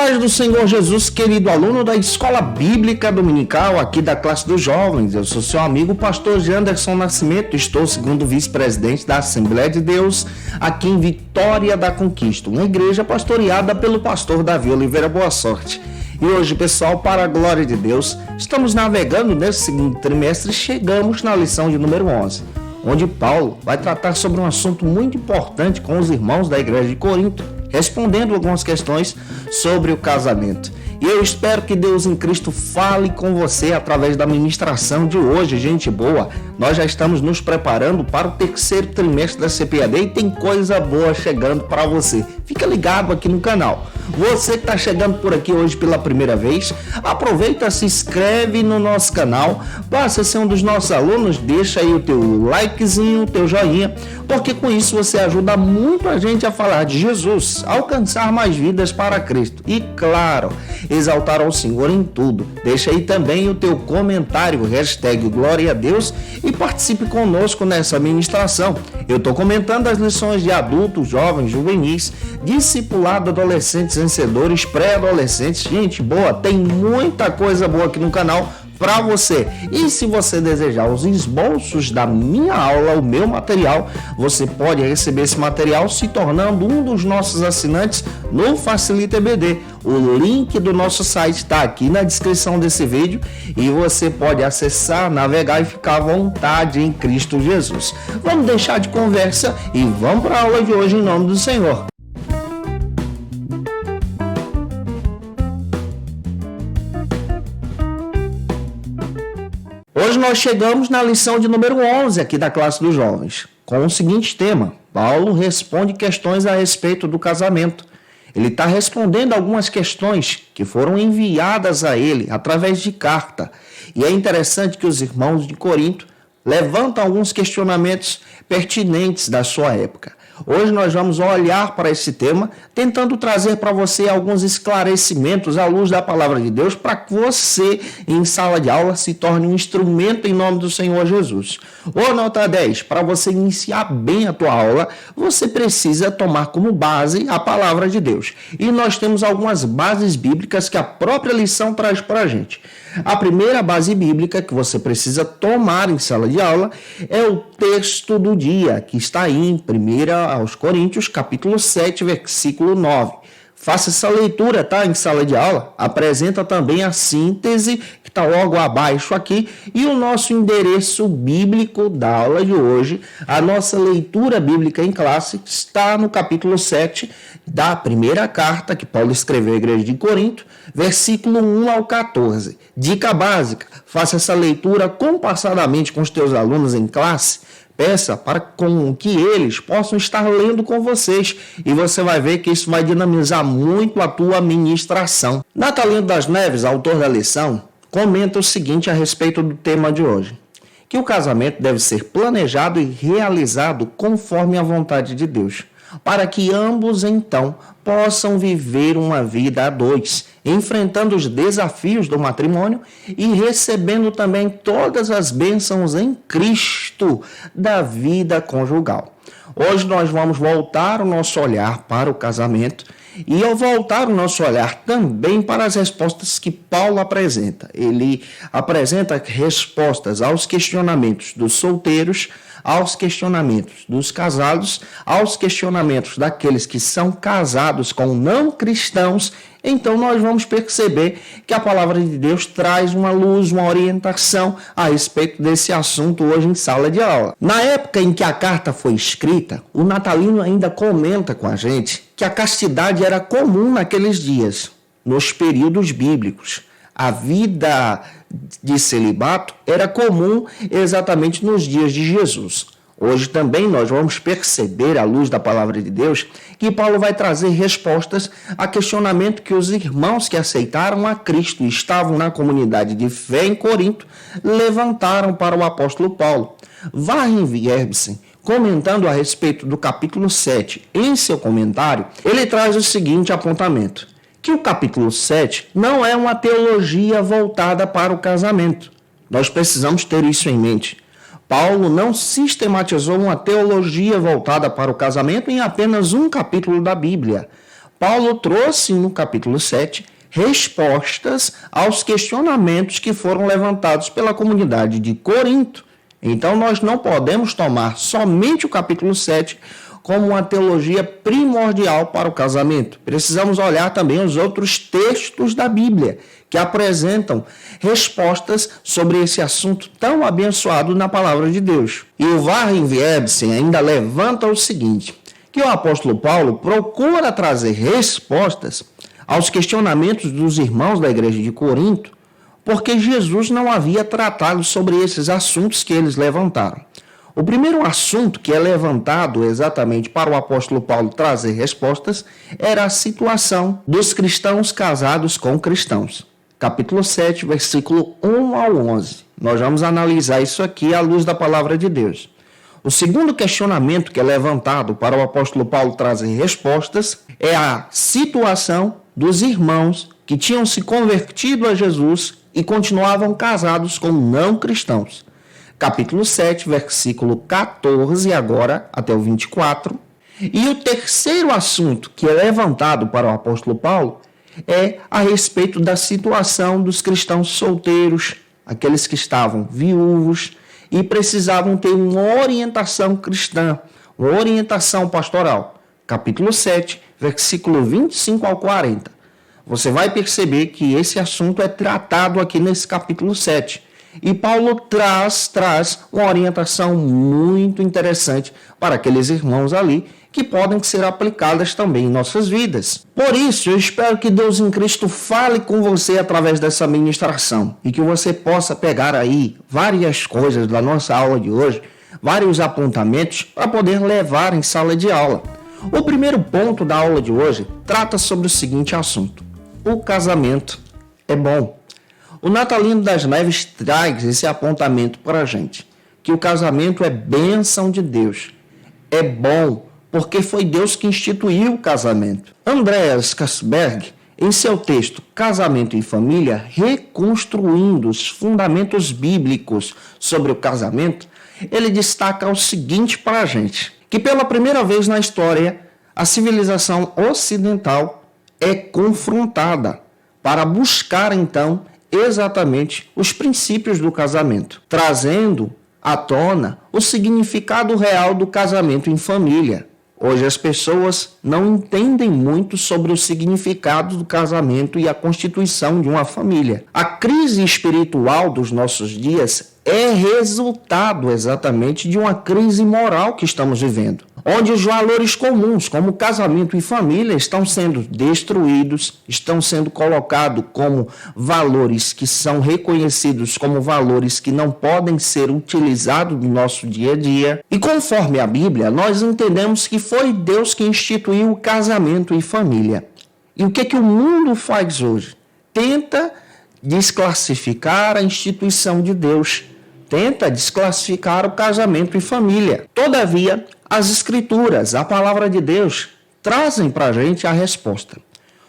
paz do Senhor Jesus, querido aluno da Escola Bíblica Dominical, aqui da classe dos jovens. Eu sou seu amigo, pastor Janderson Nascimento, estou segundo vice-presidente da Assembleia de Deus, aqui em Vitória da Conquista, uma igreja pastoreada pelo pastor Davi Oliveira Boa Sorte. E hoje, pessoal, para a glória de Deus, estamos navegando nesse segundo trimestre e chegamos na lição de número 11, onde Paulo vai tratar sobre um assunto muito importante com os irmãos da igreja de Corinto, respondendo algumas questões sobre o casamento. E eu espero que Deus em Cristo fale com você através da ministração de hoje, gente boa. Nós já estamos nos preparando para o terceiro trimestre da CPAD e tem coisa boa chegando para você. Fica ligado aqui no canal. Você que está chegando por aqui hoje pela primeira vez, aproveita, se inscreve no nosso canal, passa a ser um dos nossos alunos, deixa aí o teu likezinho, o teu joinha, porque com isso você ajuda muito a gente a falar de Jesus, a alcançar mais vidas para Cristo e, claro, exaltar ao Senhor em tudo. Deixa aí também o teu comentário, hashtag Glória a Deus, e participe conosco nessa ministração. Eu estou comentando as lições de adultos, jovens, juvenis, discipulado, adolescentes, vencedores, pré-adolescentes. Gente boa, tem muita coisa boa aqui no canal para você. E se você desejar os esboços da minha aula, o meu material, você pode receber esse material se tornando um dos nossos assinantes no Facilita EBD. O link do nosso site está aqui na descrição desse vídeo e você pode acessar, navegar e ficar à vontade em Cristo Jesus. Vamos deixar de conversa e vamos para a aula de hoje em nome do Senhor. Hoje nós chegamos na lição de número 11 aqui da classe dos jovens, com o seguinte tema: Paulo responde questões a respeito do casamento. Ele está respondendo algumas questões que foram enviadas a ele através de carta. E é interessante que os irmãos de Corinto levantam alguns questionamentos pertinentes da sua época. Hoje nós vamos olhar para esse tema, tentando trazer para você alguns esclarecimentos à luz da palavra de Deus, para que você, em sala de aula, se torne um instrumento em nome do Senhor Jesus. Ô nota 10, para você iniciar bem a tua aula, você precisa tomar como base a palavra de Deus. E nós temos algumas bases bíblicas que a própria lição traz para a gente. A primeira base bíblica que você precisa tomar em sala de aula é o texto do dia, que está aí em 1 aos Coríntios, capítulo 7, versículo 9. Faça essa leitura, tá? Em sala de aula. Apresenta também a síntese, que está logo abaixo aqui, e o nosso endereço bíblico da aula de hoje. A nossa leitura bíblica em classe está no capítulo 7 da primeira carta que Paulo escreveu à igreja de Corinto, versículo 1 ao 14. Dica básica: faça essa leitura compassadamente com os teus alunos em classe. Peça para que eles possam estar lendo com vocês e você vai ver que isso vai dinamizar muito a tua ministração. Natalino das Neves, autor da lição, comenta o seguinte a respeito do tema de hoje: que o casamento deve ser planejado e realizado conforme a vontade de Deus, para que ambos então possam viver uma vida a dois, enfrentando os desafios do matrimônio e recebendo também todas as bênçãos em Cristo da vida conjugal. Hoje nós vamos voltar o nosso olhar para o casamento e ao voltar o nosso olhar também para as respostas que Paulo apresenta. Ele apresenta respostas aos questionamentos dos solteiros, aos questionamentos dos casados, aos questionamentos daqueles que são casados com não cristãos. Então nós vamos perceber que a palavra de Deus traz uma luz, uma orientação a respeito desse assunto hoje em sala de aula. Na época em que a carta foi escrita, o Natalino ainda comenta com a gente que a castidade era comum naqueles dias, nos períodos bíblicos. A vida de celibato era comum exatamente nos dias de Jesus. Hoje também nós vamos perceber, à luz da palavra de Deus, que Paulo vai trazer respostas a questionamento que os irmãos que aceitaram a Cristo e estavam na comunidade de fé em Corinto levantaram para o apóstolo Paulo. Warren Wierbsen, comentando a respeito do capítulo 7, em seu comentário, ele traz o seguinte apontamento: que o capítulo 7 não é uma teologia voltada para o casamento. Nós precisamos ter isso em mente. Paulo não sistematizou uma teologia voltada para o casamento em apenas um capítulo da Bíblia. Paulo trouxe no capítulo 7 respostas aos questionamentos que foram levantados pela comunidade de Corinto. Então, nós não podemos tomar somente o capítulo 7 como uma teologia primordial para o casamento. Precisamos olhar também os outros textos da Bíblia, que apresentam respostas sobre esse assunto tão abençoado na palavra de Deus. E o Warren-Wiersbe ainda levanta o seguinte, que o apóstolo Paulo procura trazer respostas aos questionamentos dos irmãos da igreja de Corinto, porque Jesus não havia tratado sobre esses assuntos que eles levantaram. O primeiro assunto que é levantado exatamente para o apóstolo Paulo trazer respostas era a situação dos cristãos casados com cristãos. Capítulo 7, versículo 1 ao 11. Nós vamos analisar isso aqui à luz da palavra de Deus. O segundo questionamento que é levantado para o apóstolo Paulo trazer respostas é a situação dos irmãos que tinham se convertido a Jesus e continuavam casados com não cristãos. Capítulo 7, versículo 14 agora até o 24. E o terceiro assunto que é levantado para o apóstolo Paulo é a respeito da situação dos cristãos solteiros, aqueles que estavam viúvos e precisavam ter uma orientação cristã, uma orientação pastoral. Capítulo 7, versículo 25 ao 40. Você vai perceber que esse assunto é tratado aqui nesse capítulo 7. E Paulo traz uma orientação muito interessante para aqueles irmãos ali, que podem ser aplicadas também em nossas vidas. Por isso, eu espero que Deus em Cristo fale com você através dessa ministração e que você possa pegar aí várias coisas da nossa aula de hoje, vários apontamentos para poder levar em sala de aula. O primeiro ponto da aula de hoje trata sobre o seguinte assunto: o casamento é bom. O Natalino das Neves traz esse apontamento para a gente, que o casamento é bênção de Deus. É bom, porque foi Deus que instituiu o casamento. Andreas Kasberg, em seu texto Casamento e Família, reconstruindo os fundamentos bíblicos sobre o casamento, ele destaca o seguinte para a gente, que pela primeira vez na história, a civilização ocidental é confrontada para buscar, então, exatamente os princípios do casamento, trazendo à tona o significado real do casamento em família. Hoje as pessoas não entendem muito sobre o significado do casamento e a constituição de uma família. A crise espiritual dos nossos dias é resultado exatamente de uma crise moral que estamos vivendo, onde os valores comuns, como casamento e família, estão sendo destruídos, estão sendo colocados como valores que são reconhecidos como valores que não podem ser utilizados no nosso dia a dia. E conforme a Bíblia, nós entendemos que foi Deus que instituiu o casamento e família. E o que o mundo faz hoje? Tenta desclassificar a instituição de Deus, tenta desclassificar o casamento e família. Todavia, as Escrituras, a palavra de Deus, trazem para a gente a resposta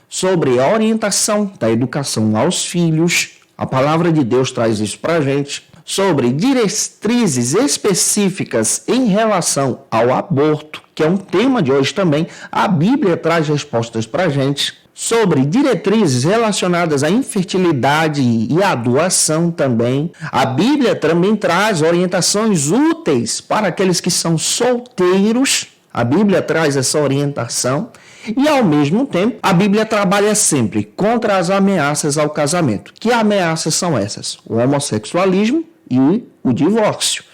sobre a orientação da educação aos filhos. A palavra de Deus traz isso para a gente. Sobre diretrizes específicas em relação ao aborto, que é um tema de hoje também. A Bíblia traz respostas para a gente. Sobre diretrizes relacionadas à infertilidade e à doação também. A Bíblia também traz orientações úteis para aqueles que são solteiros. A Bíblia traz essa orientação. E, ao mesmo tempo, a Bíblia trabalha sempre contra as ameaças ao casamento. Que ameaças são essas? O homossexualismo e o divórcio.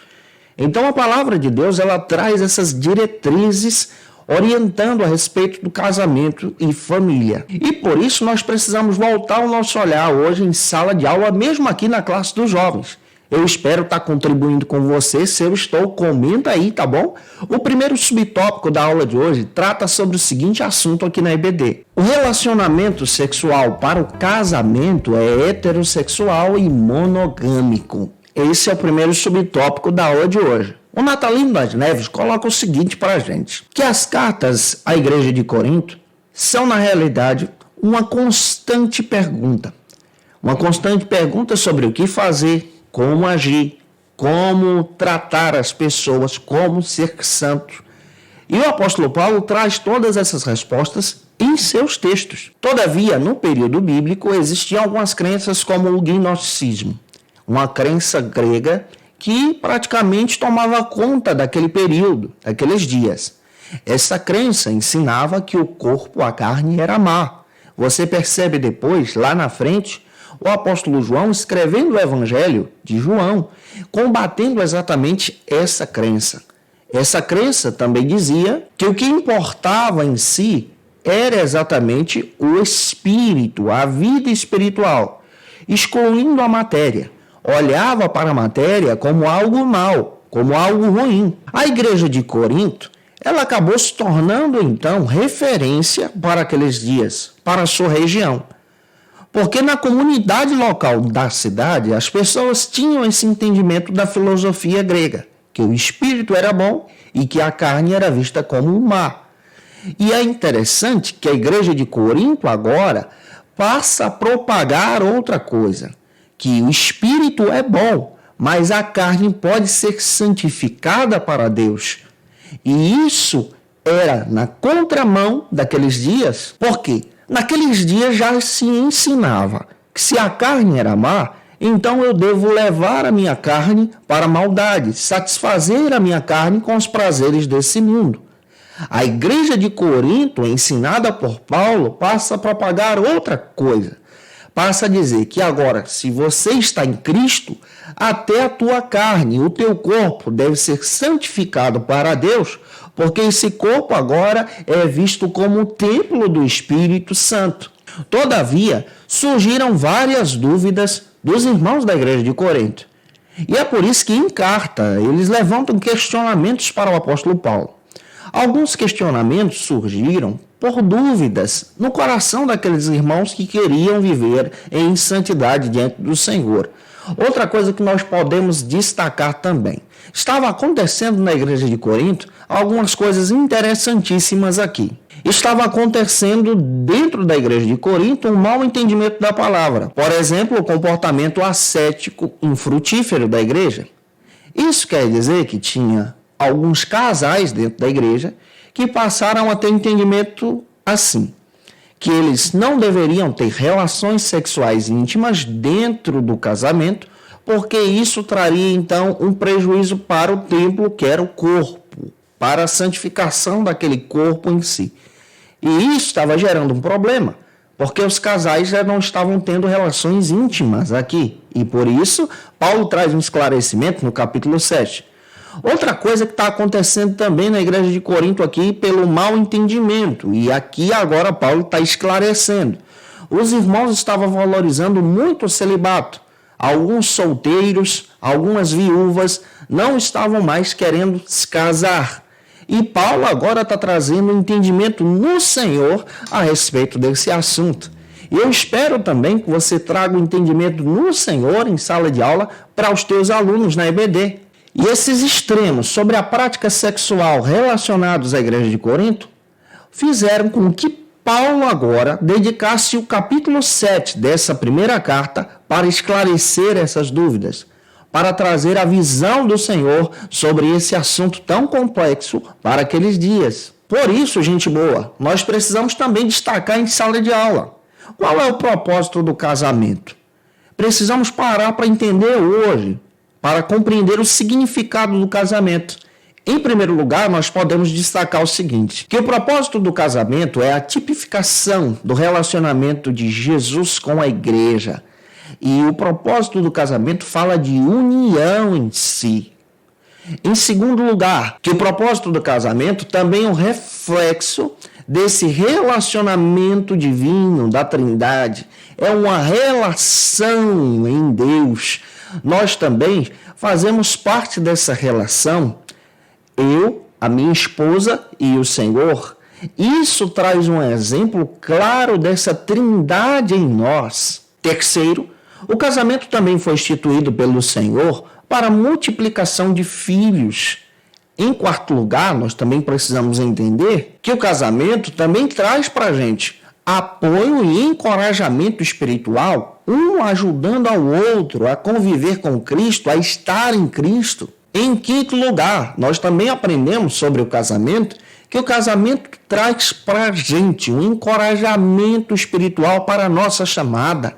Então, a palavra de Deus, ela traz essas diretrizes orientando a respeito do casamento e família. E por isso nós precisamos voltar o nosso olhar hoje em sala de aula, mesmo aqui na classe dos jovens. Eu espero estar contribuindo com você. Se eu estou, comenta aí, tá bom? O primeiro subtópico da aula de hoje trata sobre o seguinte assunto aqui na EBD. O relacionamento sexual para o casamento é heterossexual e monogâmico. Esse é o primeiro subtópico da aula de hoje. O Natalino das Neves coloca o seguinte para a gente, que as cartas à igreja de Corinto são, na realidade, uma constante pergunta. Uma constante pergunta sobre o que fazer, como agir, como tratar as pessoas, como ser santo. E o apóstolo Paulo traz todas essas respostas em seus textos. Todavia, no período bíblico, existiam algumas crenças como o gnosticismo, uma crença grega que praticamente tomava conta daquele período, daqueles dias. Essa crença ensinava que o corpo, a carne, era má. Você percebe depois, lá na frente, o apóstolo João escrevendo o Evangelho de João, combatendo exatamente essa crença. Essa crença também dizia que o que importava em si era exatamente o espírito, a vida espiritual, excluindo a matéria. Olhava para a matéria como algo mau, como algo ruim. A igreja de Corinto, ela acabou se tornando, então, referência para aqueles dias, para a sua região. Porque na comunidade local da cidade, as pessoas tinham esse entendimento da filosofia grega, que o espírito era bom e que a carne era vista como má. E é interessante que a igreja de Corinto agora passa a propagar outra coisa, que o espírito é bom, mas a carne pode ser santificada para Deus. E isso era na contramão daqueles dias. Por quê? Naqueles dias já se ensinava que se a carne era má, então eu devo levar a minha carne para a maldade, satisfazer a minha carne com os prazeres desse mundo. A igreja de Corinto, ensinada por Paulo, passa a propagar outra coisa. Passa a dizer que agora, se você está em Cristo, até a tua carne, o teu corpo deve ser santificado para Deus, porque esse corpo agora é visto como o templo do Espírito Santo. Todavia, surgiram várias dúvidas dos irmãos da igreja de Corinto. E é por isso que em carta eles levantam questionamentos para o apóstolo Paulo. Alguns questionamentos surgiram por dúvidas no coração daqueles irmãos que queriam viver em santidade diante do Senhor. Outra coisa que nós podemos destacar também. Estava acontecendo na igreja de Corinto algumas coisas interessantíssimas aqui. Estava acontecendo dentro da igreja de Corinto um mau entendimento da palavra. Por exemplo, o comportamento ascético infrutífero da igreja. Isso quer dizer que tinha alguns casais dentro da igreja que passaram a ter entendimento assim, que eles não deveriam ter relações sexuais íntimas dentro do casamento, porque isso traria então um prejuízo para o templo, que era o corpo, para a santificação daquele corpo em si. E isso estava gerando um problema, porque os casais já não estavam tendo relações íntimas aqui. E por isso, Paulo traz um esclarecimento no capítulo 7. Outra coisa que está acontecendo também na igreja de Corinto aqui pelo mau entendimento, e aqui agora Paulo está esclarecendo. Os irmãos estavam valorizando muito o celibato. Alguns solteiros, algumas viúvas não estavam mais querendo se casar. E Paulo agora está trazendo um entendimento no Senhor a respeito desse assunto. E eu espero também que você traga o entendimento no Senhor em sala de aula para os teus alunos na EBD. E esses extremos sobre a prática sexual relacionados à igreja de Corinto fizeram com que Paulo agora dedicasse o capítulo 7 dessa primeira carta para esclarecer essas dúvidas, para trazer a visão do Senhor sobre esse assunto tão complexo para aqueles dias. Por isso, gente boa, nós precisamos também destacar em sala de aula. Qual é o propósito do casamento? Precisamos parar para entender hoje, para compreender o significado do casamento. Em primeiro lugar, nós podemos destacar o seguinte, que o propósito do casamento é a tipificação do relacionamento de Jesus com a igreja. E o propósito do casamento fala de união em si. Em segundo lugar, que o propósito do casamento também é um reflexo desse relacionamento divino da Trindade. É uma relação em Deus. Nós também fazemos parte dessa relação, eu, a minha esposa e o Senhor. Isso traz um exemplo claro dessa trindade em nós. Terceiro, o casamento também foi instituído pelo Senhor para a multiplicação de filhos. Em quarto lugar, nós também precisamos entender que o casamento também traz para a gente apoio e encorajamento espiritual, um ajudando ao outro a conviver com Cristo, a estar em Cristo. Em quinto lugar, nós também aprendemos sobre o casamento que o casamento traz para a gente um encorajamento espiritual para a nossa chamada,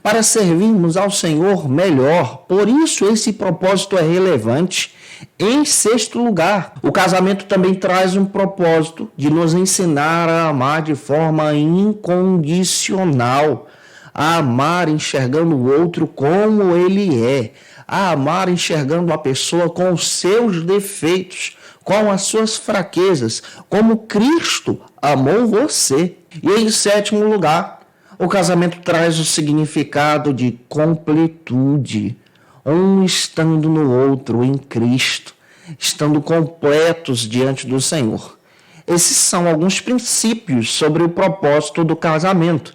para servirmos ao Senhor melhor. Por isso esse propósito é relevante. Em sexto lugar, o casamento também traz um propósito de nos ensinar a amar de forma incondicional, a amar enxergando o outro como ele é, a amar enxergando a pessoa com os seus defeitos, com as suas fraquezas, como Cristo amou você. E em sétimo lugar, o casamento traz o significado de completude, um estando no outro, em Cristo, estando completos diante do Senhor. Esses são alguns princípios sobre o propósito do casamento.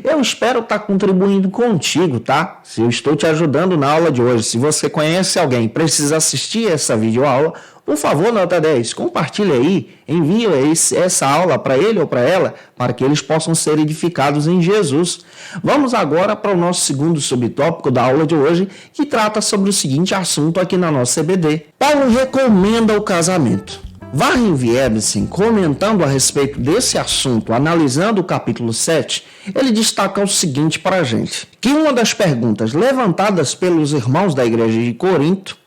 Eu espero estar contribuindo contigo, tá? Se eu estou te ajudando na aula de hoje, se você conhece alguém e precisa assistir essa videoaula, por favor, nota 10, compartilhe aí, envie essa aula para ele ou para ela, para que eles possam ser edificados em Jesus. Vamos agora para o nosso segundo subtópico da aula de hoje, que trata sobre o seguinte assunto aqui na nossa EBD. Paulo recomenda o casamento. Warren Wiebensen, comentando a respeito desse assunto, analisando o capítulo 7, ele destaca o seguinte para a gente, que uma das perguntas levantadas pelos irmãos da igreja de Corinto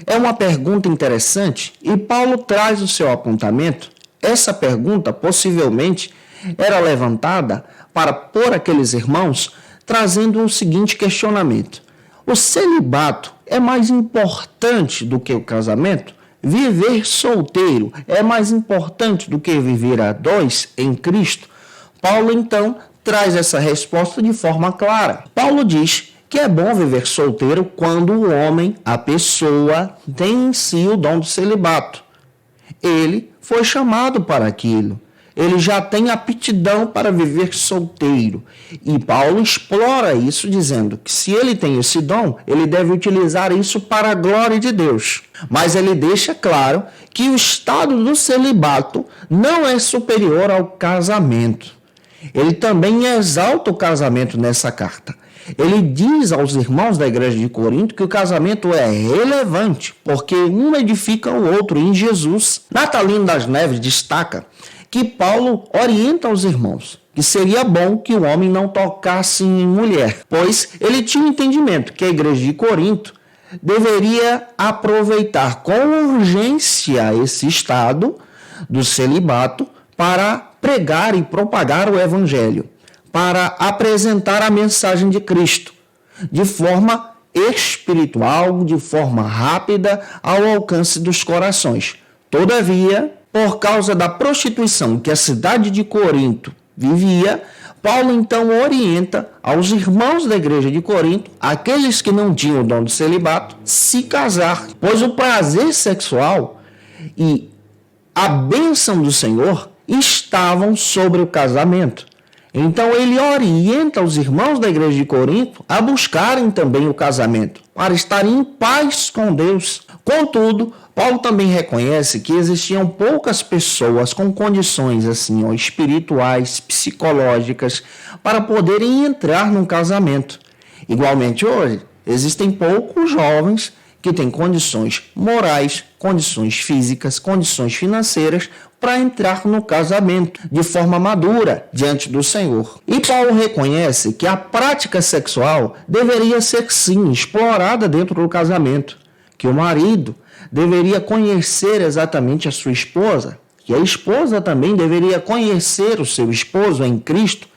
é uma pergunta interessante e Paulo traz o seu apontamento. Essa pergunta possivelmente era levantada por aqueles irmãos, trazendo o seguinte questionamento: o celibato é mais importante do que o casamento? Viver solteiro é mais importante do que viver a dois em Cristo? Paulo, então, traz essa resposta de forma clara. Paulo diz que é bom viver solteiro quando o homem, a pessoa, tem em si o dom do celibato. Ele foi chamado para aquilo. Ele já tem aptidão para viver solteiro. E Paulo explora isso dizendo que se ele tem esse dom, ele deve utilizar isso para a glória de Deus. Mas ele deixa claro que o estado do celibato não é superior ao casamento. Ele também exalta o casamento nessa carta. Ele diz aos irmãos da igreja de Corinto que o casamento é relevante, porque um edifica o outro em Jesus. Natalino das Neves destaca que Paulo orienta aos irmãos que seria bom que o homem não tocasse em mulher, pois ele tinha um entendimento que a igreja de Corinto deveria aproveitar com urgência esse estado do celibato para pregar e propagar o evangelho, para apresentar a mensagem de Cristo de forma espiritual, de forma rápida, ao alcance dos corações. Todavia, por causa da prostituição que a cidade de Corinto vivia, Paulo então orienta aos irmãos da igreja de Corinto, aqueles que não tinham o dom do celibato, se casar, pois o prazer sexual e a bênção do Senhor estavam sobre o casamento. Então ele orienta os irmãos da igreja de Corinto a buscarem também o casamento, para estarem em paz com Deus. Contudo, Paulo também reconhece que existiam poucas pessoas com condições assim, espirituais, psicológicas, para poderem entrar num casamento. Igualmente hoje, existem poucos jovens que têm condições morais, condições físicas, condições financeiras para entrar no casamento de forma madura diante do Senhor. E Paulo reconhece que a prática sexual deveria ser sim explorada dentro do casamento, que o marido deveria conhecer exatamente a sua esposa, que a esposa também deveria conhecer o seu esposo em Cristo,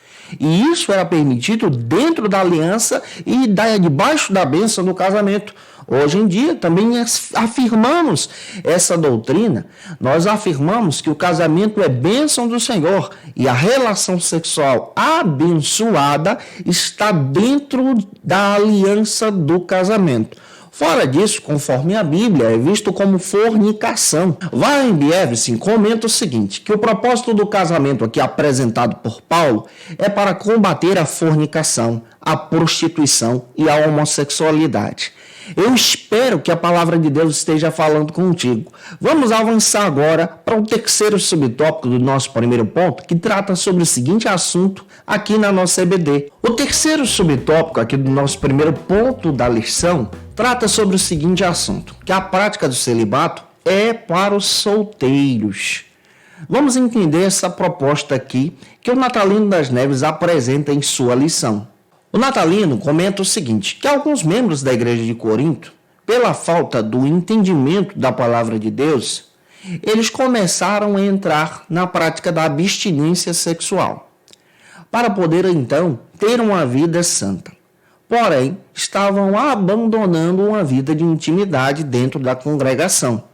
e isso era permitido dentro da aliança e debaixo da bênção do casamento. Hoje em dia também afirmamos essa doutrina, nós afirmamos que o casamento é bênção do Senhor e a relação sexual abençoada está dentro da aliança do casamento. Fora disso, conforme a Bíblia, é visto como fornicação. Warren Wiebensen comenta o seguinte, que o propósito do casamento aqui apresentado por Paulo é para combater a fornicação, a prostituição e a homossexualidade. Eu espero que a palavra de Deus esteja falando contigo. Vamos avançar agora para o terceiro subtópico do nosso primeiro ponto, que trata sobre o seguinte assunto aqui na nossa EBD. O terceiro subtópico aqui do nosso primeiro ponto da lição trata sobre o seguinte assunto, que a prática do celibato é para os solteiros. Vamos entender essa proposta aqui que o Natalino das Neves apresenta em sua lição. O Natalino comenta o seguinte, que alguns membros da igreja de Corinto, pela falta do entendimento da palavra de Deus, eles começaram a entrar na prática da abstinência sexual, para poder então ter uma vida santa. Porém, estavam abandonando uma vida de intimidade dentro da congregação,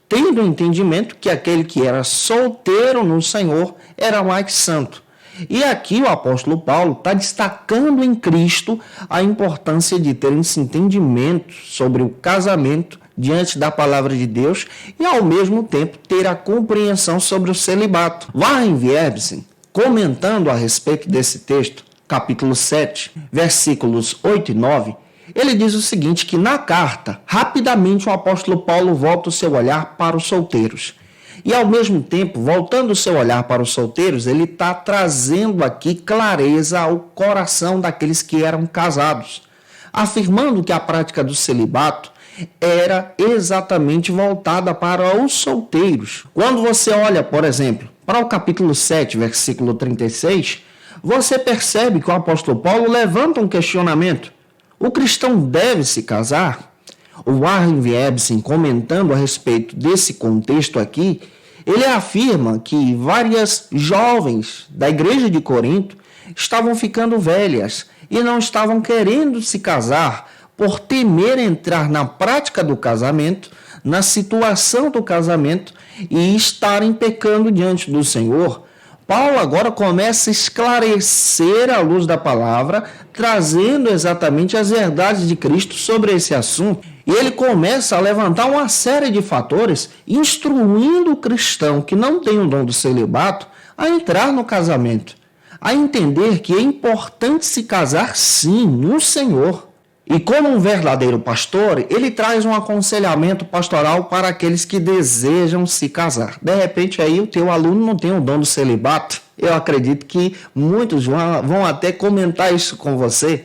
tendo o entendimento que aquele que era solteiro no Senhor era mais santo. E aqui o apóstolo Paulo está destacando em Cristo a importância de ter esse entendimento sobre o casamento diante da palavra de Deus e, ao mesmo tempo, ter a compreensão sobre o celibato. Warren Wiersbe, comentando a respeito desse texto, capítulo 7, versículos 8 e 9, ele diz o seguinte, que na carta, rapidamente o apóstolo Paulo volta o seu olhar para os solteiros. E, ao mesmo tempo, voltando o seu olhar para os solteiros, ele está trazendo aqui clareza ao coração daqueles que eram casados, afirmando que a prática do celibato era exatamente voltada para os solteiros. Quando você olha, por exemplo, para o capítulo 7, versículo 36, você percebe que o apóstolo Paulo levanta um questionamento. O cristão deve se casar? O Warren Wiersbe, comentando a respeito desse contexto aqui, ele afirma que várias jovens da igreja de Corinto estavam ficando velhas e não estavam querendo se casar por temer entrar na prática do casamento, na situação do casamento e estarem pecando diante do Senhor. Paulo agora começa a esclarecer à luz da palavra, trazendo exatamente as verdades de Cristo sobre esse assunto. E ele começa a levantar uma série de fatores, instruindo o cristão que não tem o dom do celibato a entrar no casamento, a entender que é importante se casar sim no Senhor. E como um verdadeiro pastor, ele traz um aconselhamento pastoral para aqueles que desejam se casar. De repente aí o teu aluno não tem o dom do celibato. Eu acredito que muitos vão até comentar isso com você.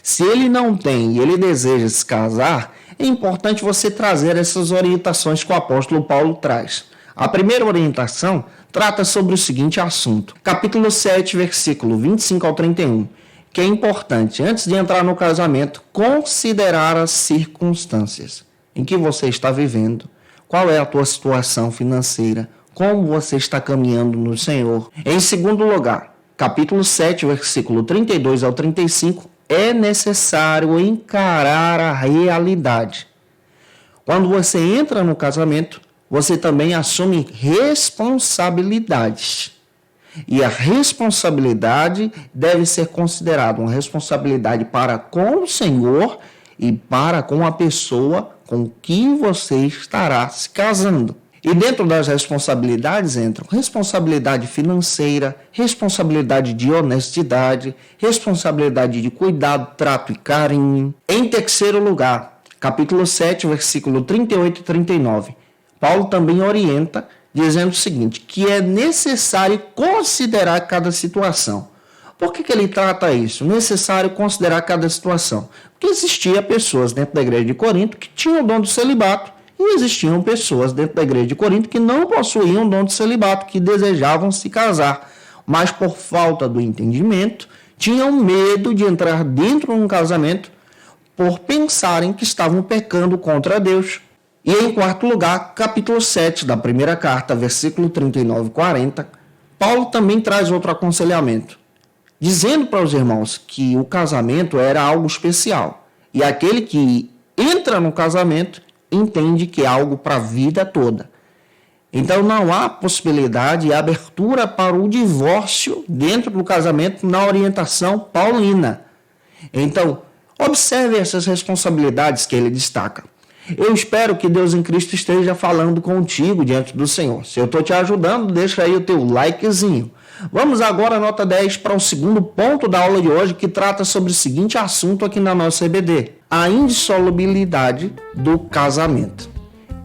Se ele não tem e ele deseja se casar, é importante você trazer essas orientações que o apóstolo Paulo traz. A primeira orientação trata sobre o seguinte assunto. Capítulo 7, versículo 25 ao 31. Que é importante, antes de entrar no casamento, considerar as circunstâncias em que você está vivendo, qual é a tua situação financeira, como você está caminhando no Senhor. Em segundo lugar, capítulo 7, versículo 32 ao 35, é necessário encarar a realidade. Quando você entra no casamento, você também assume responsabilidades. E a responsabilidade deve ser considerada uma responsabilidade para com o Senhor e para com a pessoa com que você estará se casando. E dentro das responsabilidades entram responsabilidade financeira, responsabilidade de honestidade, responsabilidade de cuidado, trato e carinho. Em terceiro lugar, capítulo 7, versículo 38 e 39, Paulo também orienta dizendo o seguinte, que é necessário considerar cada situação. Por que ele trata isso? Necessário considerar cada situação. Porque existiam pessoas dentro da igreja de Corinto que tinham o dom do celibato e existiam pessoas dentro da igreja de Corinto que não possuíam o dom do celibato, que desejavam se casar, mas por falta do entendimento, tinham medo de entrar dentro de um casamento por pensarem que estavam pecando contra Deus. E em quarto lugar, capítulo 7 da primeira carta, versículo 39 e 40, Paulo também traz outro aconselhamento, dizendo para os irmãos que o casamento era algo especial. E aquele que entra no casamento entende que é algo para a vida toda. Então não há possibilidade e abertura para o divórcio dentro do casamento na orientação paulina. Então, observe essas responsabilidades que ele destaca. Eu espero que Deus em Cristo esteja falando contigo diante do Senhor. Se eu estou te ajudando, deixa aí o teu likezinho. Vamos agora, nota 10, para o segundo ponto da aula de hoje, que trata sobre o seguinte assunto aqui na nossa EBD: a indissolubilidade do casamento.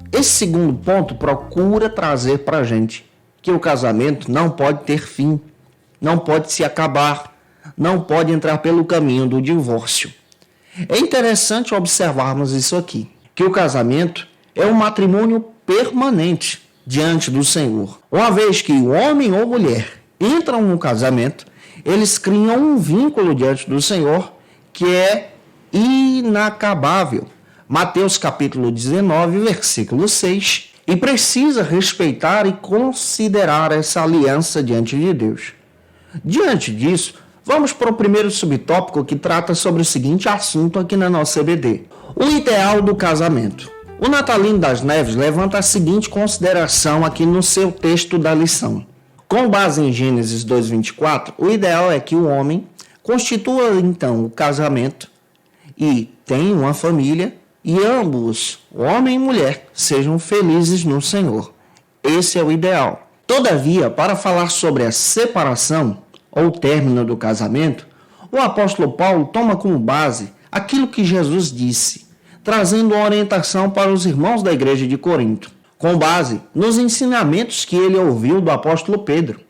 Esse segundo ponto procura trazer para a gente que o casamento não pode ter fim, não pode se acabar, não pode entrar pelo caminho do divórcio. É interessante observarmos isso aqui, que o casamento é um matrimônio permanente. diante do Senhor. Uma vez que o homem ou mulher entram no casamento, eles criam um vínculo diante do Senhor que é inacabável. Mateus capítulo 19, versículo 6. E precisa respeitar e considerar essa aliança diante de Deus. Diante disso, vamos para o primeiro subtópico que trata sobre o seguinte assunto aqui na nossa EBD. O ideal do casamento. O Natalino das Neves levanta a seguinte consideração aqui no seu texto da lição. Com base em Gênesis 2:24, o ideal é que o homem constitua então o casamento e tenha uma família e ambos, homem e mulher, sejam felizes no Senhor. Esse é o ideal. Todavia, para falar sobre a separação ou término do casamento, o apóstolo Paulo toma como base aquilo que Jesus disse, trazendo uma orientação para os irmãos da igreja de Corinto, com base nos ensinamentos que ele ouviu do apóstolo Pedro,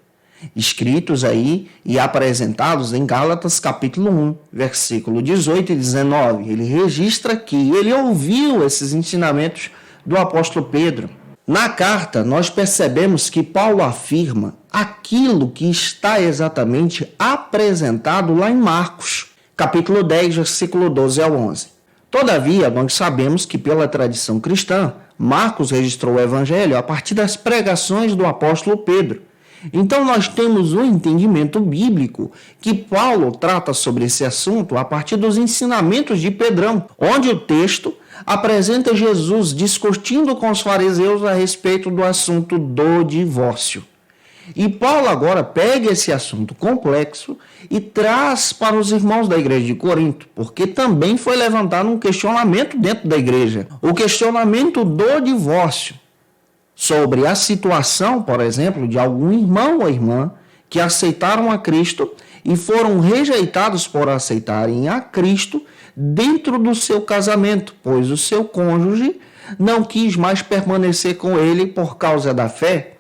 escritos aí e apresentados em Gálatas capítulo 1, versículo 18 e 19. Ele registra que ele ouviu esses ensinamentos do apóstolo Pedro. Na carta, nós percebemos que Paulo afirma aquilo que está exatamente apresentado lá em Marcos, capítulo 10, versículo 12 ao 11. Todavia, nós sabemos que pela tradição cristã, Marcos registrou o evangelho a partir das pregações do apóstolo Pedro. Então, nós temos um entendimento bíblico que Paulo trata sobre esse assunto a partir dos ensinamentos de Pedrão, onde o texto apresenta Jesus discutindo com os fariseus a respeito do assunto do divórcio. E Paulo agora pega esse assunto complexo e traz para os irmãos da igreja de Corinto, porque também foi levantado um questionamento dentro da igreja, o questionamento do divórcio. Sobre a situação, por exemplo, de algum irmão ou irmã que aceitaram a Cristo e foram rejeitados por aceitarem a Cristo dentro do seu casamento, pois o seu cônjuge não quis mais permanecer com ele por causa da fé.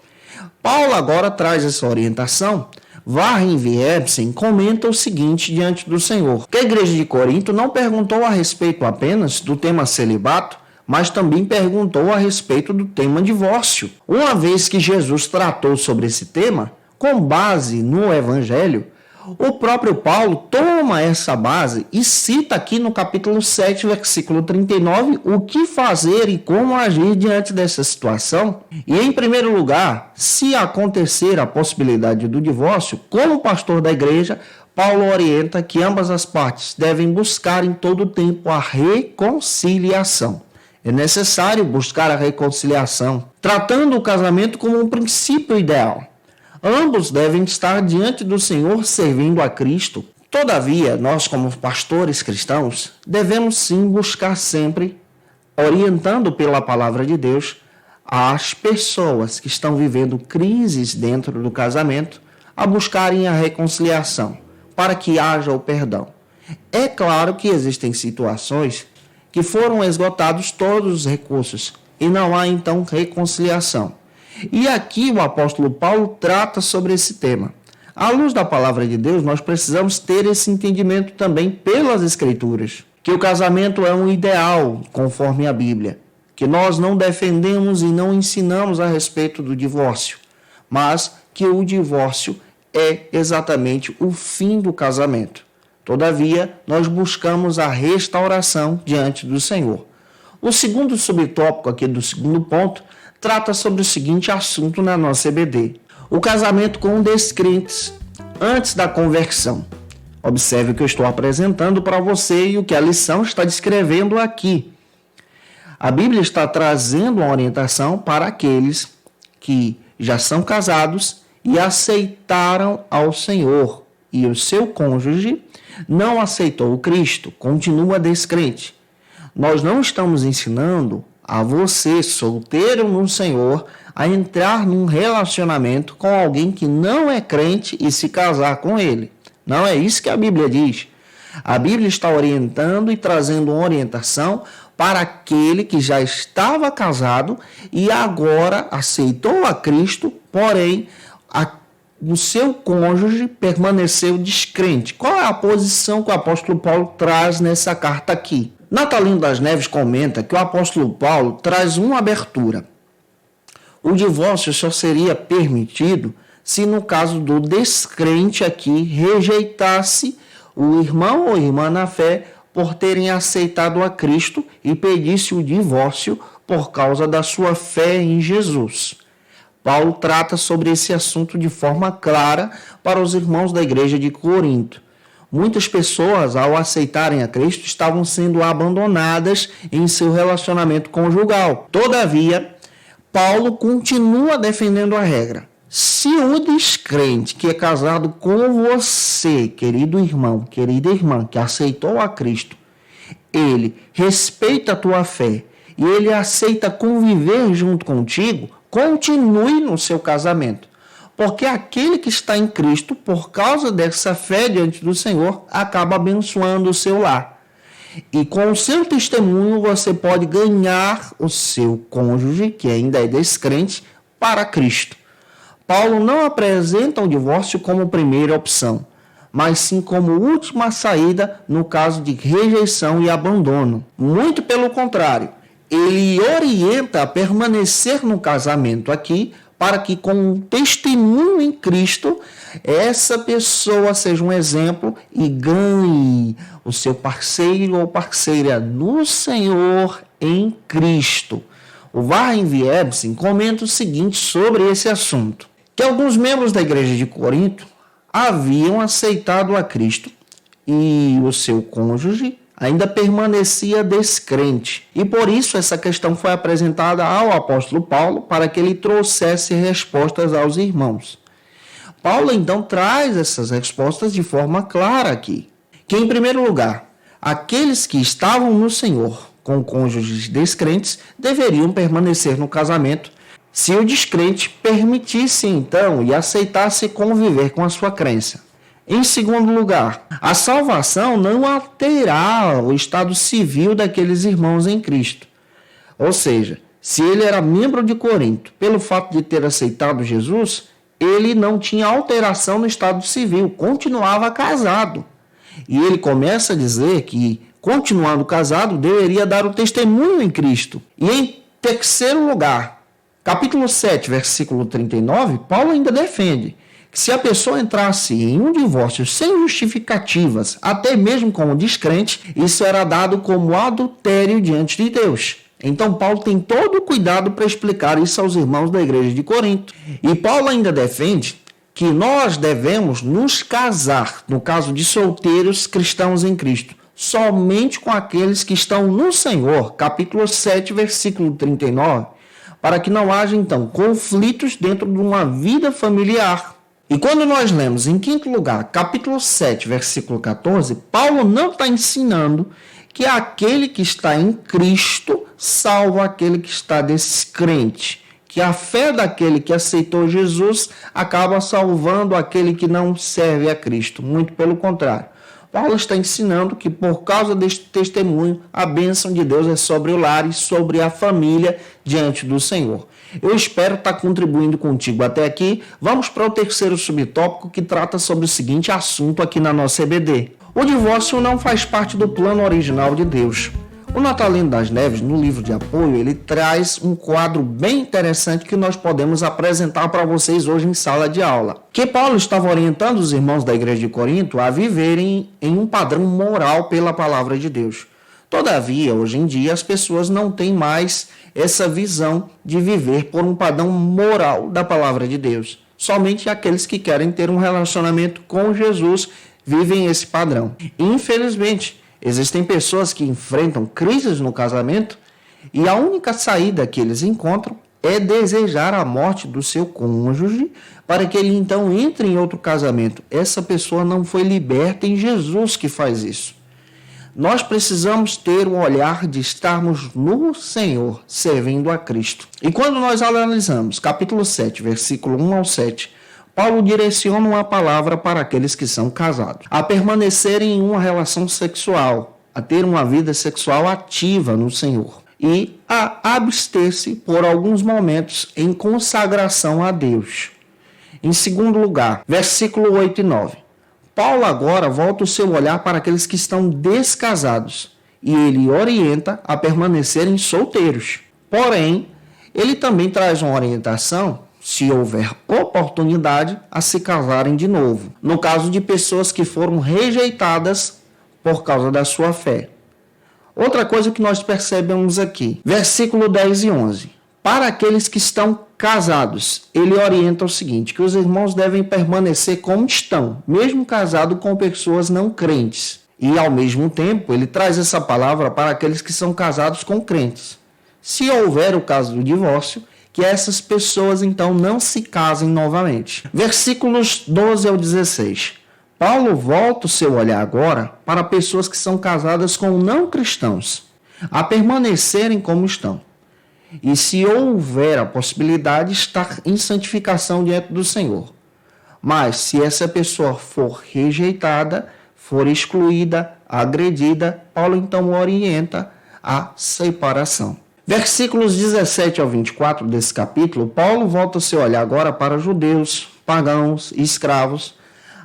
Paulo agora traz essa orientação. Warren Epstein comenta o seguinte diante do Senhor, que a igreja de Corinto não perguntou a respeito apenas do tema celibato, mas também perguntou a respeito do tema divórcio. Uma vez que Jesus tratou sobre esse tema, com base no Evangelho, o próprio Paulo toma essa base e cita aqui no capítulo 7, versículo 39, o que fazer e como agir diante dessa situação. E, em primeiro lugar, se acontecer a possibilidade do divórcio, como pastor da igreja, Paulo orienta que ambas as partes devem buscar em todo o tempo a reconciliação. É necessário buscar a reconciliação, tratando o casamento como um princípio ideal. Ambos devem estar diante do Senhor servindo a Cristo. Todavia, nós como pastores cristãos, devemos sim buscar sempre, orientando pela palavra de Deus, as pessoas que estão vivendo crises dentro do casamento, a buscarem a reconciliação, para que haja o perdão. É claro que existem situações que foram esgotados todos os recursos e não há então reconciliação. E aqui o apóstolo Paulo trata sobre esse tema. À luz da palavra de Deus, nós precisamos ter esse entendimento também pelas Escrituras, que o casamento é um ideal, conforme a Bíblia, que nós não defendemos e não ensinamos a respeito do divórcio, mas que o divórcio é exatamente o fim do casamento. Todavia, nós buscamos a restauração diante do Senhor. O segundo subtópico aqui do segundo ponto trata sobre o seguinte assunto na nossa EBD: o casamento com descrentes antes da conversão. Observe o que eu estou apresentando para você e o que a lição está descrevendo aqui. A Bíblia está trazendo uma orientação para aqueles que já são casados e aceitaram ao Senhor, e o seu cônjuge não aceitou o Cristo, continua descrente. Nós não estamos ensinando a você, solteiro no Senhor, a entrar num relacionamento com alguém que não é crente e se casar com ele. Não é isso que a Bíblia diz. A Bíblia está orientando e trazendo uma orientação para aquele que já estava casado e agora aceitou a Cristo, porém o seu cônjuge permaneceu descrente. Qual é a posição que o apóstolo Paulo traz nessa carta aqui? Natalino das Neves comenta que o apóstolo Paulo traz uma abertura. O divórcio só seria permitido se, no caso do descrente aqui, rejeitasse o irmão ou irmã na fé por terem aceitado a Cristo e pedisse o divórcio por causa da sua fé em Jesus. Paulo trata sobre esse assunto de forma clara para os irmãos da igreja de Corinto. Muitas pessoas, ao aceitarem a Cristo, estavam sendo abandonadas em seu relacionamento conjugal. Todavia, Paulo continua defendendo a regra. Se o descrente que é casado com você, querido irmão, querida irmã, que aceitou a Cristo, ele respeita a tua fé e ele aceita conviver junto contigo, continue no seu casamento. Porque aquele que está em Cristo, por causa dessa fé diante do Senhor, acaba abençoando o seu lar. E com o seu testemunho você pode ganhar o seu cônjuge, que ainda é descrente, para Cristo. Paulo não apresenta o divórcio como primeira opção, mas sim como última saída no caso de rejeição e abandono. Muito pelo contrário, ele orienta a permanecer no casamento aqui, para que com um testemunho em Cristo, essa pessoa seja um exemplo e ganhe o seu parceiro ou parceira no Senhor em Cristo. O Warren Wiersbe comenta o seguinte sobre esse assunto, que alguns membros da igreja de Corinto haviam aceitado a Cristo e o seu cônjuge ainda permanecia descrente. E por isso essa questão foi apresentada ao apóstolo Paulo para que ele trouxesse respostas aos irmãos. Paulo então traz essas respostas de forma clara aqui. Que em primeiro lugar, aqueles que estavam no Senhor com cônjuges descrentes deveriam permanecer no casamento se o descrente permitisse então e aceitasse conviver com a sua crença. Em segundo lugar, a salvação não alterará o estado civil daqueles irmãos em Cristo. Ou seja, se ele era membro de Corinto, pelo fato de ter aceitado Jesus, ele não tinha alteração no estado civil, continuava casado. E ele começa a dizer que, continuando casado, deveria dar o testemunho em Cristo. E em terceiro lugar, capítulo 7, versículo 39, Paulo ainda defende que se a pessoa entrasse em um divórcio sem justificativas, até mesmo com o descrente, isso era dado como adultério diante de Deus. Então Paulo tem todo o cuidado para explicar isso aos irmãos da igreja de Corinto. E Paulo ainda defende que nós devemos nos casar, no caso de solteiros cristãos em Cristo, somente com aqueles que estão no Senhor, capítulo 7, versículo 39, para que não haja então conflitos dentro de uma vida familiar. E quando nós lemos em quinto lugar, capítulo 7, versículo 14, Paulo não está ensinando que aquele que está em Cristo salva aquele que está descrente, que a fé daquele que aceitou Jesus acaba salvando aquele que não serve a Cristo. Muito pelo contrário. Paulo está ensinando que por causa deste testemunho, a bênção de Deus é sobre o lar e sobre a família diante do Senhor. Eu espero estar contribuindo contigo até aqui. Vamos para o terceiro subtópico que trata sobre o seguinte assunto aqui na nossa EBD. O divórcio não faz parte do plano original de Deus. O Natalino das Neves, no livro de apoio, ele traz um quadro bem interessante que nós podemos apresentar para vocês hoje em sala de aula. Que Paulo estava orientando os irmãos da igreja de Corinto a viverem em um padrão moral pela palavra de Deus. Todavia, hoje em dia, as pessoas não têm mais essa visão de viver por um padrão moral da palavra de Deus. Somente aqueles que querem ter um relacionamento com Jesus vivem esse padrão. Infelizmente, existem pessoas que enfrentam crises no casamento e a única saída que eles encontram é desejar a morte do seu cônjuge para que ele então entre em outro casamento. Essa pessoa não foi liberta em Jesus que faz isso. Nós precisamos ter o olhar de estarmos no Senhor, servindo a Cristo. E quando nós analisamos capítulo 7, versículo 1 ao 7, Paulo direciona uma palavra para aqueles que são casados, a permanecerem em uma relação sexual, a ter uma vida sexual ativa no Senhor e a abster-se por alguns momentos em consagração a Deus. Em segundo lugar, versículo 8 e 9. Paulo agora volta o seu olhar para aqueles que estão descasados e ele orienta a permanecerem solteiros. Porém, Ele também traz uma orientação, se houver oportunidade, a se casarem de novo, no caso de pessoas que foram rejeitadas por causa da sua fé. Outra coisa que nós percebemos aqui, versículo 10 e 11. Para aqueles que estão casados, ele orienta o seguinte, que os irmãos devem permanecer como estão, mesmo casados com pessoas não crentes. E, ao mesmo tempo, ele traz essa palavra para aqueles que são casados com crentes. Se houver o caso do divórcio, que essas pessoas, então, não se casem novamente. Versículos 12 ao 16. Paulo volta o seu olhar agora para pessoas que são casadas com não cristãos, a permanecerem como estão. E se houver a possibilidade, estar em santificação diante do Senhor. Mas, se essa pessoa for rejeitada, for excluída, agredida, Paulo então orienta a separação. Versículos 17 ao 24 desse capítulo, Paulo volta o seu olhar agora para judeus, pagãos e escravos,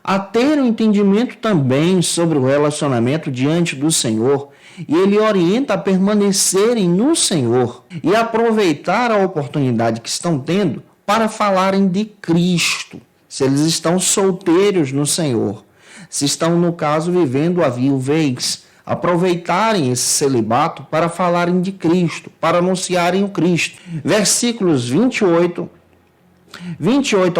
a ter um entendimento também sobre o relacionamento diante do Senhor, e ele orienta a permanecerem no Senhor e aproveitar a oportunidade que estão tendo para falarem de Cristo. Se eles estão solteiros no Senhor, se estão, no caso, vivendo a viuvez, aproveitarem esse celibato para falarem de Cristo, para anunciarem o Cristo. Versículos 28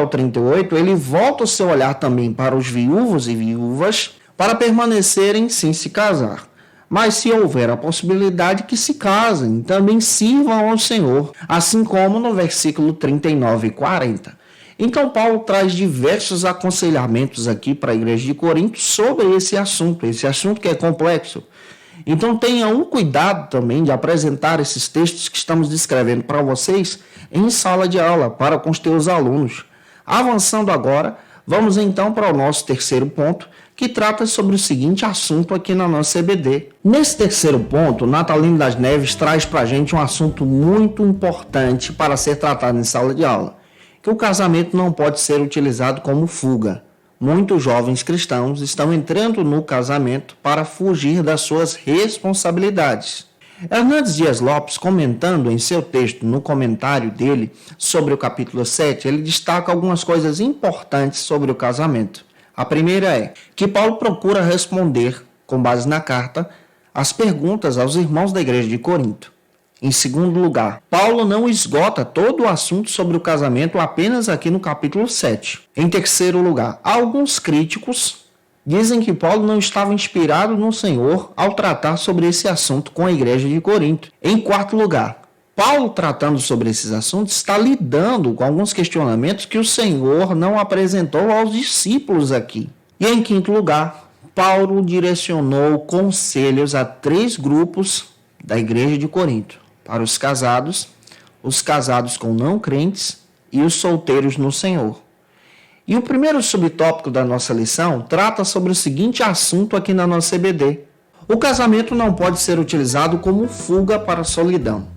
ao 38, ele volta o seu olhar também para os viúvos e viúvas para permanecerem sem se casar. Mas se houver a possibilidade, que se casem, também sirvam ao Senhor, assim como no versículo 39 e 40. Então, Paulo traz diversos aconselhamentos aqui para a igreja de Corinto sobre esse assunto que é complexo. Então, tenha um cuidado também de apresentar esses textos que estamos descrevendo para vocês em sala de aula, para com os teus alunos. Avançando agora, vamos então para o nosso terceiro ponto, que trata sobre o seguinte assunto aqui na nossa EBD. Nesse terceiro ponto, Natalino das Neves traz para a gente um assunto muito importante para ser tratado em sala de aula, que o casamento não pode ser utilizado como fuga. Muitos jovens cristãos estão entrando no casamento para fugir das suas responsabilidades. Hernandes Dias Lopes, comentando em seu texto, no comentário dele sobre o capítulo 7, ele destaca algumas coisas importantes sobre o casamento. A primeira é que Paulo procura responder, com base na carta, as perguntas aos irmãos da igreja de Corinto. Em segundo lugar, Paulo não esgota todo o assunto sobre o casamento apenas aqui no capítulo 7. Em terceiro lugar, alguns críticos dizem que Paulo não estava inspirado no Senhor ao tratar sobre esse assunto com a igreja de Corinto. Em quarto lugar, Paulo, tratando sobre esses assuntos, está lidando com alguns questionamentos que o Senhor não apresentou aos discípulos aqui. E em quinto lugar, Paulo direcionou conselhos a 3 grupos da igreja de Corinto: para os casados com não crentes e os solteiros no Senhor. E o primeiro subtópico da nossa lição trata sobre o seguinte assunto aqui na nossa EBD. O casamento não pode ser utilizado como fuga para a solidão.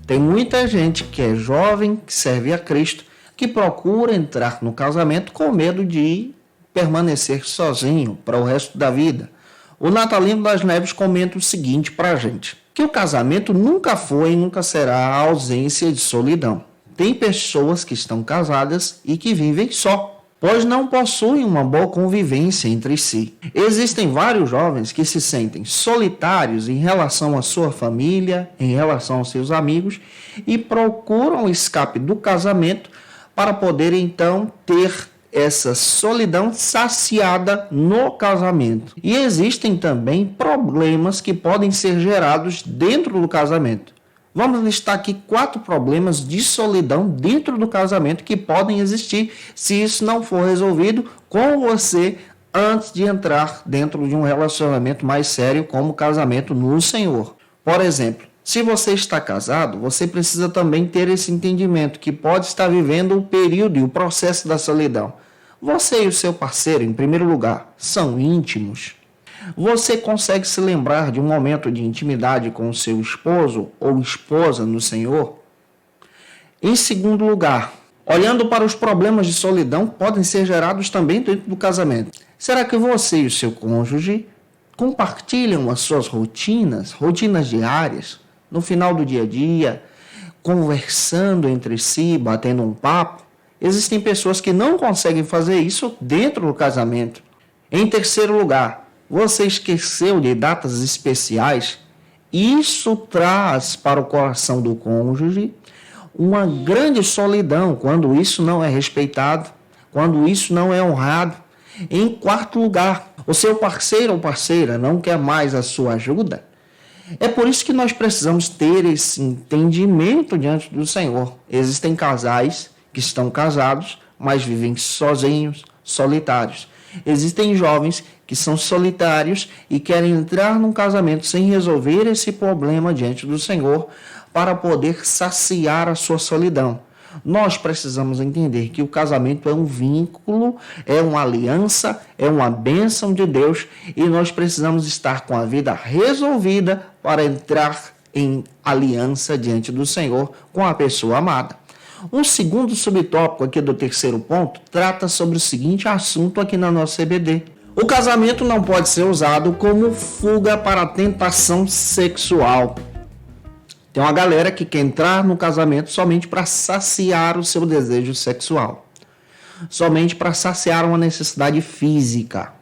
Tem muita gente que é jovem, que serve a Cristo, que procura entrar no casamento com medo de permanecer sozinho para o resto da vida. O Natalino das Neves comenta o seguinte para a gente: que o casamento nunca foi e nunca será a ausência de solidão. Tem pessoas que estão casadas e que vivem só, pois não possuem uma boa convivência entre si. Existem vários jovens que se sentem solitários em relação à sua família, em relação aos seus amigos, e procuram o escape do casamento para poder então ter essa solidão saciada no casamento. E existem também problemas que podem ser gerados dentro do casamento. Vamos listar aqui 4 problemas de solidão dentro do casamento que podem existir se isso não for resolvido com você antes de entrar dentro de um relacionamento mais sério como o casamento no Senhor. Por exemplo, se você está casado, você precisa também ter esse entendimento que pode estar vivendo o período e o processo da solidão. Você e o seu parceiro, em primeiro lugar, são íntimos. Você consegue se lembrar de um momento de intimidade com o seu esposo ou esposa no Senhor? Em segundo lugar, olhando para os problemas de solidão que podem ser gerados também dentro do casamento. Será que você e o seu cônjuge compartilham as suas rotinas diárias, no final do dia a dia? conversando entre si, batendo um papo. Existem pessoas que não conseguem fazer isso dentro do casamento. Em terceiro lugar, você esqueceu de datas especiais? Isso traz para o coração do cônjuge uma grande solidão quando isso não é respeitado, quando isso não é honrado. Em quarto lugar, o seu parceiro ou parceira não quer mais a sua ajuda. É por isso que nós precisamos ter esse entendimento diante do Senhor. Existem casais que estão casados, mas vivem sozinhos, solitários. Existem jovens que são solitários e querem entrar num casamento sem resolver esse problema diante do Senhor para poder saciar a sua solidão. Nós precisamos entender que o casamento é um vínculo, é uma aliança, é uma bênção de Deus e nós precisamos estar com a vida resolvida para entrar em aliança diante do Senhor com a pessoa amada. Um segundo subtópico aqui do terceiro ponto trata sobre o seguinte assunto aqui na nossa CBD. O casamento não pode ser usado como fuga para a tentação sexual. Tem uma galera que quer entrar no casamento somente para saciar o seu desejo sexual. Somente para saciar uma necessidade física.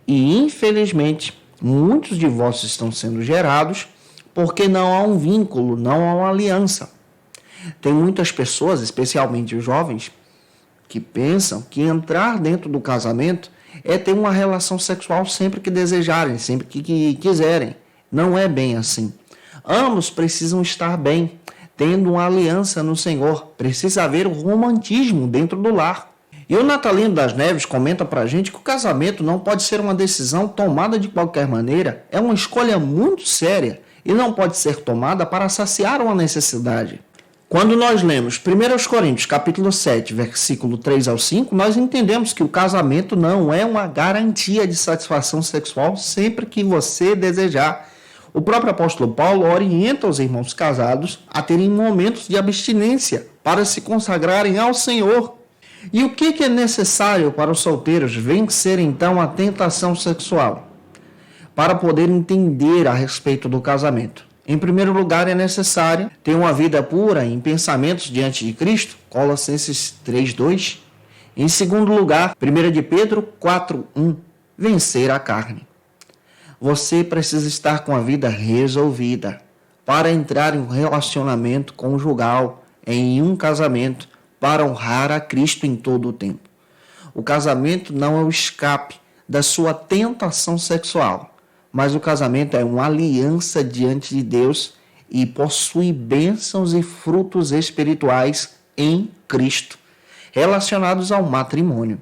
E, infelizmente, muitos divórcios estão sendo gerados porque não há um vínculo, não há uma aliança. Tem muitas pessoas, especialmente os jovens, que pensam que entrar dentro do casamento é ter uma relação sexual sempre que desejarem, sempre que quiserem. Não é bem assim. Ambos precisam estar bem, tendo uma aliança no Senhor. Precisa haver o romantismo dentro do lar. E o Natalino das Neves comenta pra gente que o casamento não pode ser uma decisão tomada de qualquer maneira. É uma escolha muito séria e não pode ser tomada para saciar uma necessidade. Quando nós lemos 1 Coríntios capítulo 7, versículo 3 ao 5, nós entendemos que o casamento não é uma garantia de satisfação sexual sempre que você desejar. O próprio apóstolo Paulo orienta os irmãos casados a terem momentos de abstinência para se consagrarem ao Senhor. E o que é necessário para os solteiros vencer então a tentação sexual? Para poder entender a respeito do casamento. Em primeiro lugar, é necessário ter uma vida pura em pensamentos diante de Cristo, Colossenses 3:2. Em segundo lugar, 1 de Pedro 4:1, vencer a carne. Você precisa estar com a vida resolvida para entrar em um relacionamento conjugal, em um casamento, para honrar a Cristo em todo o tempo. O casamento não é o escape da sua tentação sexual, mas o casamento é uma aliança diante de Deus e possui bênçãos e frutos espirituais em Cristo, relacionados ao matrimônio.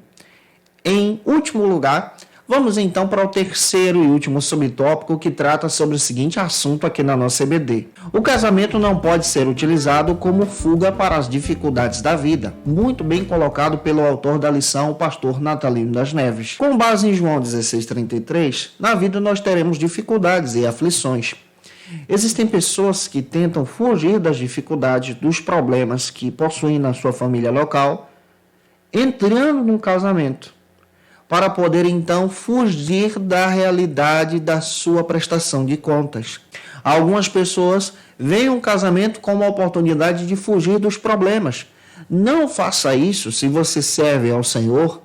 Em último lugar, vamos então para o terceiro e último subtópico que trata sobre o seguinte assunto aqui na nossa CBD. O casamento não pode ser utilizado como fuga para as dificuldades da vida. Muito bem colocado pelo autor da lição, o pastor Natalino das Neves. Com base em João 16:33, na vida nós teremos dificuldades e aflições. Existem pessoas que tentam fugir das dificuldades, dos problemas que possuem na sua família local, entrando no casamento, para poder então fugir da realidade da sua prestação de contas. Algumas pessoas veem o casamento como uma oportunidade de fugir dos problemas. Não faça isso se você serve ao Senhor.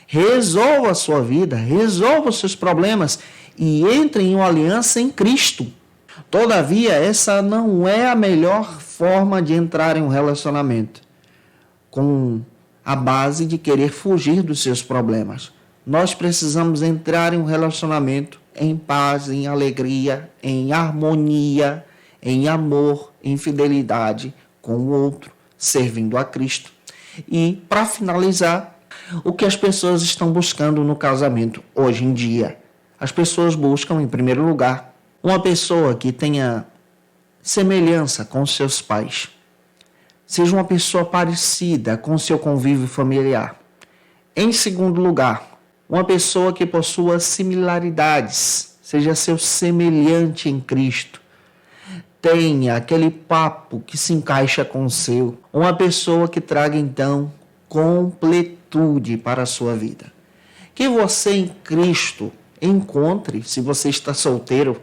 Resolva a sua vida, resolva os seus problemas e entre em uma aliança em Cristo. Todavia, essa não é a melhor forma de entrar em um relacionamento, com a base de querer fugir dos seus problemas. Nós precisamos entrar em um relacionamento em paz, em alegria, em harmonia, em amor, em fidelidade com o outro, servindo a Cristo. E, para finalizar, o que as pessoas estão buscando no casamento hoje em dia? As pessoas buscam, em primeiro lugar, uma pessoa que tenha semelhança com seus pais. Seja uma pessoa parecida com seu convívio familiar. Em segundo lugar, uma pessoa que possua similaridades, seja seu semelhante em Cristo. Tenha aquele papo que se encaixa com o seu. Uma pessoa que traga, então, completude para a sua vida. Que você em Cristo encontre, se você está solteiro,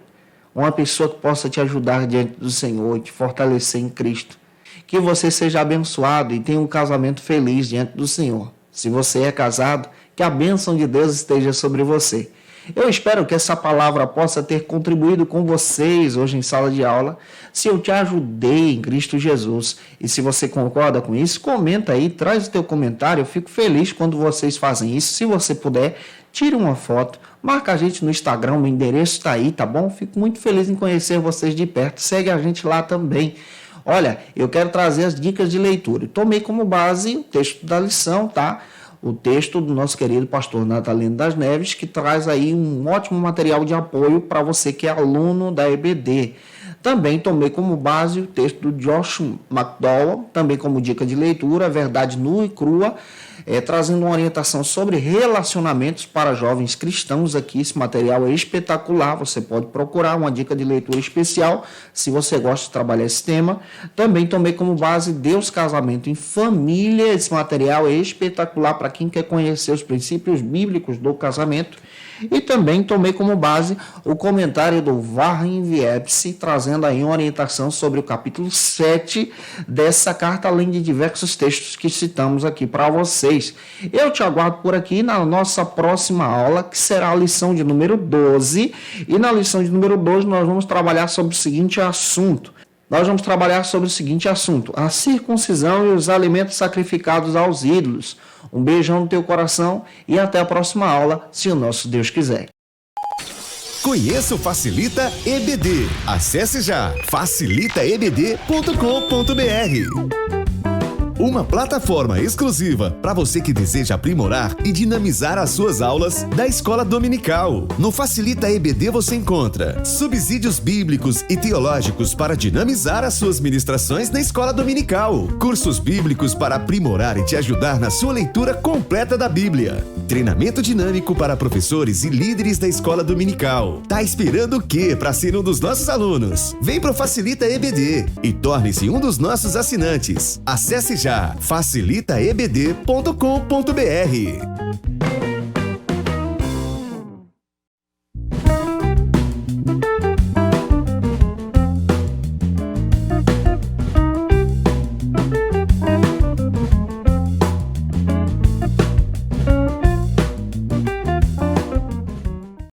uma pessoa que possa te ajudar diante do Senhor, te fortalecer em Cristo. Que você seja abençoado e tenha um casamento feliz diante do Senhor. Se você é casado, que a bênção de Deus esteja sobre você. Eu espero que essa palavra possa ter contribuído com vocês hoje em sala de aula. Se eu te ajudei em Cristo Jesus e se você concorda com isso, comenta aí, traz o teu comentário. Eu fico feliz quando vocês fazem isso. Se você puder, tire uma foto, marca a gente no Instagram, o endereço está aí, tá bom? Fico muito feliz em conhecer vocês de perto. Segue a gente lá também. Olha, eu quero trazer as dicas de leitura. Eu tomei como base o texto da lição, tá? O texto do nosso querido pastor Natalino das Neves, que traz aí um ótimo material de apoio para você que é aluno da EBD. Também tomei como base o texto do Josh McDowell, também como dica de leitura, Verdade Nua e Crua, trazendo uma orientação sobre relacionamentos para jovens cristãos aqui. Esse material é espetacular, você pode procurar uma dica de leitura especial se você gosta de trabalhar esse tema. Também tomei como base Deus, Casamento em Família. Esse material é espetacular para quem quer conhecer os princípios bíblicos do casamento. E também tomei como base o comentário do Warren Viepsi, trazendo aí uma orientação sobre o capítulo 7 dessa carta, além de diversos textos que citamos aqui para vocês. Eu te aguardo por aqui na nossa próxima aula, que será a lição de número 12. E na lição de número 12 nós vamos trabalhar sobre o seguinte assunto. A circuncisão e os alimentos sacrificados aos ídolos. Um beijão no teu coração e até a próxima aula, se o nosso Deus quiser. Conheça o Facilita EBD. Acesse já facilitaebd.com.br. Uma plataforma exclusiva para você que deseja aprimorar e dinamizar as suas aulas da Escola Dominical. No Facilita EBD você encontra subsídios bíblicos e teológicos para dinamizar as suas ministrações na Escola Dominical, cursos bíblicos para aprimorar e te ajudar na sua leitura completa da Bíblia, treinamento dinâmico para professores e líderes da Escola Dominical. Tá esperando o quê para ser um dos nossos alunos? Vem pro Facilita EBD e torne-se um dos nossos assinantes. Acesse já facilitaebd.com.br.